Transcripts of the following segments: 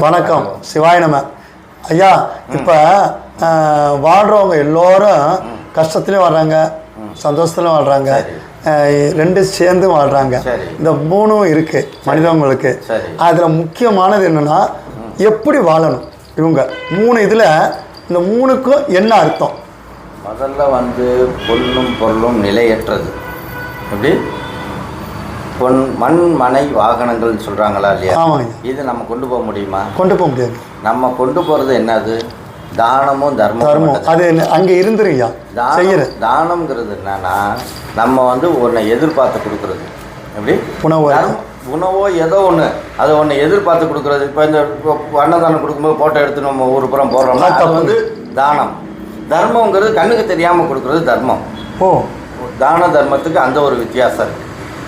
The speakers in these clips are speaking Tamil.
வணக்கம். சிவாய நம. ஐயா, இப்போ வாழ்கிறவங்க எல்லோரும் கஷ்டத்துலேயும் வாழ்கிறாங்க, சந்தோஷத்துலையும் வாழ்கிறாங்க, ரெண்டும் சேர்ந்து வாழ்கிறாங்க. இந்த மூணும் இருக்குது மனிதவங்களுக்கு. அதில் முக்கியமானது என்னென்னா எப்படி வாழணும். இவங்க மூணு இதில் இந்த மூணுக்கும் என்ன அர்த்தம்? முதல்ல பொண்ணும் பொருளும் நிலையற்றது. எப்படி மண் மனை வாகனங்கள்னு சொல்கிறாங்களா இல்லையா? ஆமாங்க. இது நம்ம கொண்டு போக முடியுமா? கொண்டு போக முடியாது. நம்ம கொண்டு போகிறது என்னது? தானமும் தர்மம். அது அங்கே இருந்துருங்கய்யா. தானம்ங்கிறது என்னன்னா நம்ம ஒன்றை எதிர்பார்த்து கொடுக்குறது. எப்படி உணவோ ஏதோ ஒன்று அதை ஒன்று எதிர்பார்த்து கொடுக்குறது. இப்போ இந்த அன்னதானம் கொடுக்கும்போது ஃபோட்டோ எடுத்து நம்ம ஊர் புறம் போடுறோம்னா அது தானம். தர்மங்கிறது கண்ணுக்கு தெரியாமல் கொடுக்குறது தர்மம். தான தர்மத்துக்கு அந்த ஒரு வித்தியாசம் இருக்குது.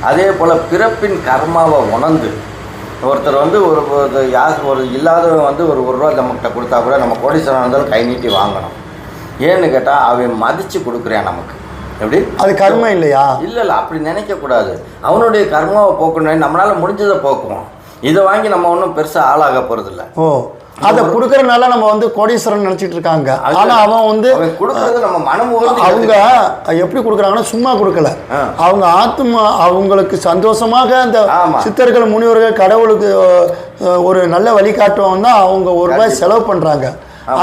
அதே போல் பிறப்பின் கர்மாவை உணர்ந்து ஒருத்தர் ஒரு இல்லாதவன் ஒரு ரூபா நம்மகிட்ட கொடுத்தா கூட நம்ம கோடீஸ்வரன் இருந்தாலும் கை நீட்டி வாங்கணும். ஏன்னு கேட்டால் அவன் மதித்து கொடுக்குறேன் நமக்கு. எப்படி அது கர்மம் இல்லையா? இல்லை அப்படி நினைக்கக்கூடாது. அவனுடைய கர்மாவை போக்கணும். நம்மளால் முடிஞ்சதை போக்குவோம். இதை வாங்கி நம்ம ஒன்றும் பெருசாக ஆளாக போகிறதில்ல. அதை கொடுக்கறதுனால நம்ம கோடீஸ்வரன் நினைச்சிட்டு இருக்காங்க. ஆனா அவன் கொடுக்கறது நம்ம மனம். அவங்க எப்படி கொடுக்குறாங்கன்னா சும்மா கொடுக்கல. அவங்க ஆத்மா அவங்களுக்கு சந்தோஷமாக அந்த சித்தர்கள் முனிவர்கள் கடவுளுக்கு ஒரு நல்ல வழிகாட்டுவன் தான் அவங்க ஒரு ரூபாய் செலவு பண்றாங்க.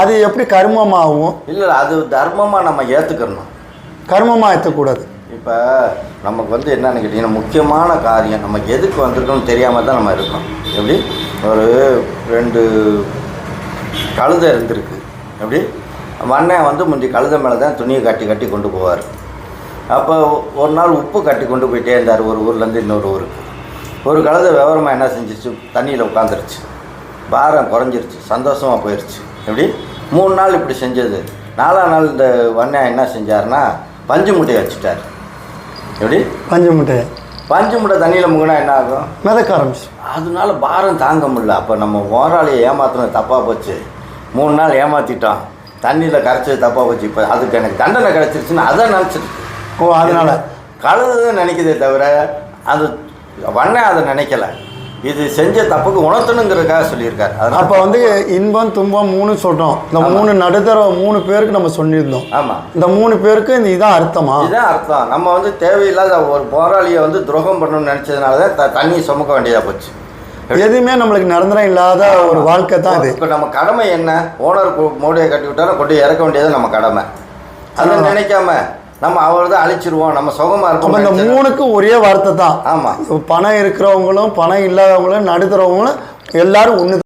அது எப்படி கர்மமாகும்? இல்லை, அது தர்மமா நம்ம ஏத்துக்கணும். கர்மமா ஏற்றக்கூடாது. இப்போ நமக்கு என்னன்னு கேட்டிங்கன்னா முக்கியமான காரியம் நம்ம எதுக்கு வந்திருக்கோம்னு தெரியாமல் தான் நம்ம இருக்கோம். எப்படி ஒரு 2 கழுதை இருந்திருக்கு. எப்படி மண்ணன் முந்தி கழுதை மேலே தான் துணியை கட்டி கொண்டு போவார். அப்போ ஒரு நாள் உப்பு கட்டி கொண்டு போயிட்டே இருந்தார் ஒரு ஊர்லேருந்து இன்னொரு ஊருக்கு. ஒரு கழுதை விவரமாக என்ன செஞ்சிச்சு? தண்ணியில் உட்காந்துருச்சு. பாரம் குறைஞ்சிருச்சு, சந்தோஷமாக போயிடுச்சு. எப்படி 3 நாள் இப்படி செஞ்சது. 4ஆம் நாள் இந்த வண்ணன் என்ன செஞ்சார்னா பஞ்சு மூட்டையை வச்சுட்டார். எப்படி பஞ்சு மூட்டை தண்ணியில் முங்கினா என்ன ஆகும்? மிதக்க ஆரம்பிச்சு. அதனால பாரம் தாங்க முடியல. அப்போ நம்ம முதலாளியை ஏமாத்தினது தப்பாக போச்சு. 3 நாள் ஏமாற்றிட்டோம், தண்ணியில் கரைச்சது தப்பாக போச்சு. இப்போ அதுக்கு எனக்கு தண்டனை கிடச்சிருச்சுன்னு அதை நினச்சிட்டு அதனால் கழுது நினைக்கிறதே தவிர அது வண்ணன் அதை நினைக்கல. இது செஞ்ச தப்புக்கு உணர்த்தணுங்கிறதுக்காக சொல்லியிருக்காரு. அப்போ இன்பம் துன்பம் 3 சொல்கிறோம். இந்த 3 நடுத்தர 3 பேருக்கு நம்ம சொல்லியிருந்தோம். ஆமாம், இந்த 3 பேருக்கு இதான் அர்த்தமா? இதுதான் அர்த்தம். நம்ம தேவையில்லாத ஒரு போராளியை துரோகம் பண்ணணும்னு நினச்சதுனால தான் தண்ணியை சுமக்க வேண்டியதாக போச்சு. எதுவுமே நம்மளுக்கு நிரந்தரம் இல்லாத ஒரு வாழ்க்கை தான் இது. இப்போ நம்ம கடமை என்ன? ஓனர் மூடையை கட்டி விட்டாலும் கொண்டு இறக்க வேண்டியது நம்ம கடமை. அதை நினைக்காம நம்ம அவர் தான் அழிச்சிருவோம், நம்ம சுகமாக இருக்கோம். இந்த 3க்கு ஒரே வார்த்தை தான். ஆமாம், பணம் இருக்கிறவங்களும் பணம் இல்லாதவங்களும் நடுத்தரவங்களும் எல்லாரும் ஒன்று.